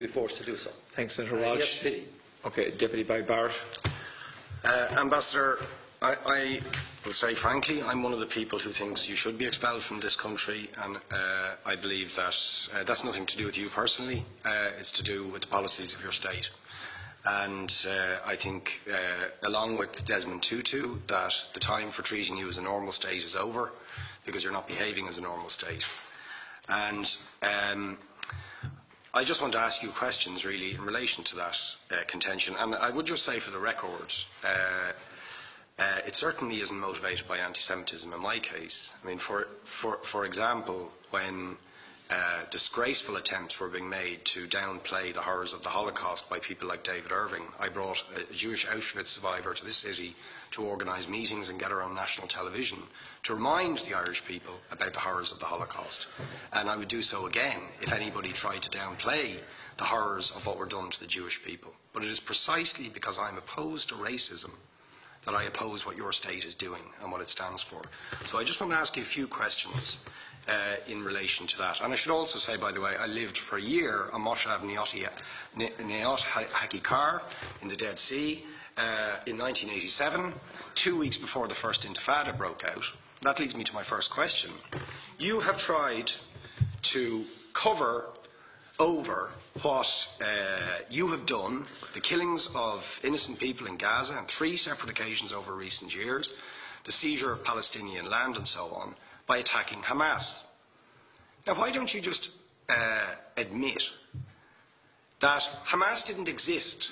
be forced to do so. Thanks, Senator Walsh. Yes, Pity. Okay, Deputy by Barrett. Ambassador, I will say frankly, I'm one of the people who thinks you should be expelled from this country, and I believe that that's nothing to do with you personally. It's to do with the policies of your state. And I think, along with Desmond Tutu, that the time for treating you as a normal state is over, because you're not behaving as a normal state. And I just want to ask you questions, really, in relation to that contention. And I would just say, for the record, it certainly isn't motivated by anti-Semitism in my case. I mean, for example, when disgraceful attempts were being made to downplay the horrors of the Holocaust by people like David Irving, I brought a Jewish Auschwitz survivor to this city to organise meetings and get her on national television to remind the Irish people about the horrors of the Holocaust. And I would do so again if anybody tried to downplay the horrors of what were done to the Jewish people. But it is precisely because I'm opposed to racism that I oppose what your state is doing and what it stands for. So I just want to ask you a few questions in relation to that. And I should also say, by the way, I lived for a year on Moshav Neot Hakikar in the Dead Sea in 1987, 2 weeks before the first Intifada broke out. That leads me to my first question. You have tried to cover over what you have done, the killings of innocent people in Gaza on 3 separate occasions over recent years, the seizure of Palestinian land and so on, by attacking Hamas. Now, why don't you just admit that Hamas didn't exist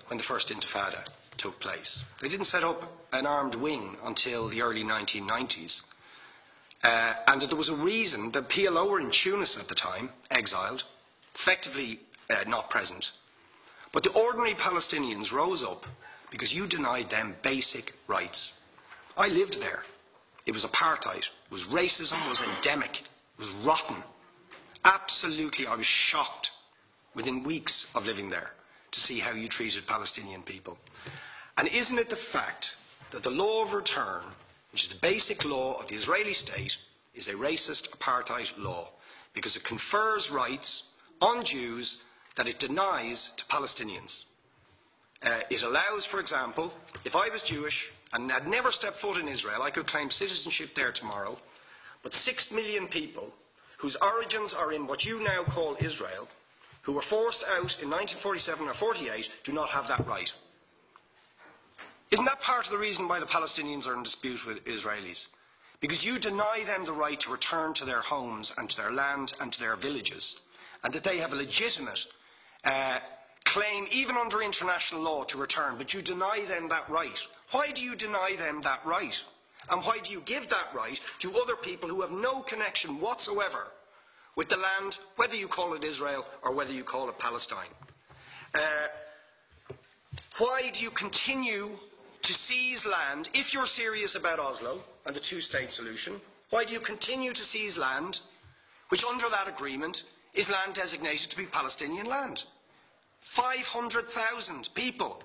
when the first Intifada took place? They didn't set up an armed wing until the early 1990s. And that there was a reason that PLO were in Tunis at the time, exiled, effectively not present. But the ordinary Palestinians rose up because you denied them basic rights. I lived there. It was apartheid. It was racism. It was endemic. It was rotten. Absolutely, I was shocked within weeks of living there to see how you treated Palestinian people. And isn't it the fact that the law of return, which is the basic law of the Israeli state, is a racist apartheid law because it confers rights on Jews that it denies to Palestinians? It allows, for example, if I was Jewish and had never stepped foot in Israel, I could claim citizenship there tomorrow, but 6 million people whose origins are in what you now call Israel, who were forced out in 1947 or 48, do not have that right. Isn't that part of the reason why the Palestinians are in dispute with Israelis? Because you deny them the right to return to their homes and to their land and to their villages, and that they have a legitimate claim, even under international law, to return, but you deny them that right. Why do you deny them that right? And why do you give that right to other people who have no connection whatsoever with the land, whether you call it Israel or whether you call it Palestine? Why do you continue to seize land, if you're serious about Oslo and the two-state solution? Why do you continue to seize land, which under that agreement is land designated to be Palestinian land? 500,000 people,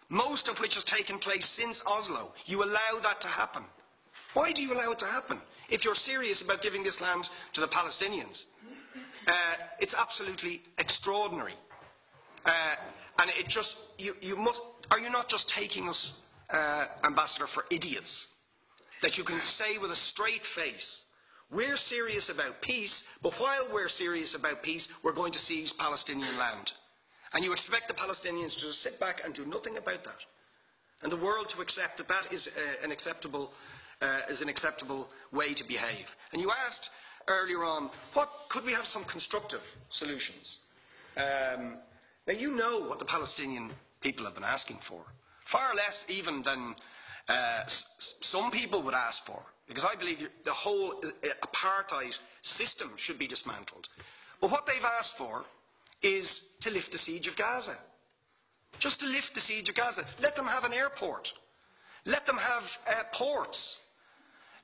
most of which has taken place since Oslo. You allow that to happen. Why do you allow it to happen if you're serious about giving this land to the Palestinians? It's absolutely extraordinary. And it just, you must, are you not just taking us, Ambassador, for idiots? That you can say with a straight face, we're serious about peace, but while we're serious about peace, we're going to seize Palestinian land. And you expect the Palestinians to just sit back and do nothing about that. And the world to accept that that is an acceptable way to behave. And you asked earlier on, could we have some constructive solutions? Now, you know what the Palestinian people have been asking for. Far less even than some people would ask for. Because I believe the whole apartheid system should be dismantled. But what they've asked for is to lift the siege of Gaza. Just to lift the siege of Gaza. Let them have an airport. Let them have ports.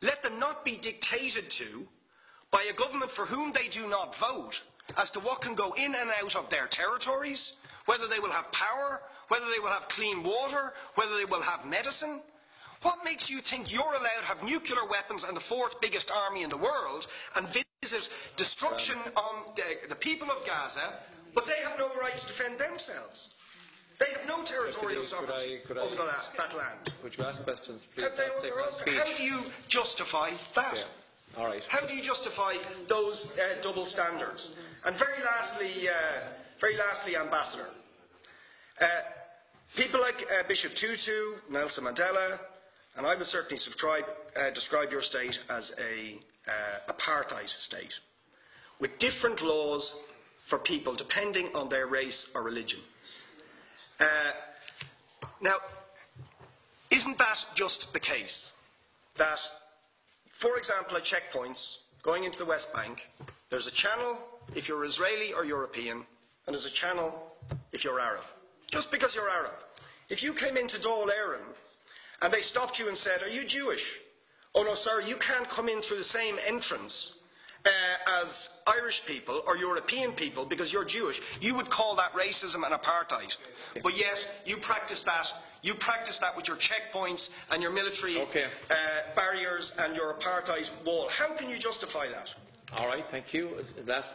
Let them not be dictated to by a government for whom they do not vote as to what can go in and out of their territories, whether they will have power, whether they will have clean water, whether they will have medicine. What makes you think you're allowed to have nuclear weapons and the 4th biggest army in the world and visit destruction on the people of Gaza, but they have no right themselves. They have no territorial sovereignty over that land. Could you ask questions, please? How do you justify that? Yeah. All right. How do you justify those double standards? And very lastly, Ambassador, people like Bishop Tutu, Nelson Mandela, and I would certainly describe your state as a apartheid state, with different laws for people depending on their race or religion. Now, isn't that just the case that, for example, at checkpoints going into the West Bank, there's a channel if you're Israeli or European, and there's a channel if you're Arab? Just because you're Arab. If you came into Dáil Éireann and they stopped you and said, "Are you Jewish?" "Oh no, sorry, you can't come in through the same entrance as Irish people or European people because you're Jewish," you would call that racism and apartheid. But yet, you practice that. You practice that with your checkpoints and your military barriers and your apartheid wall. How can you justify that? All right, thank you. Last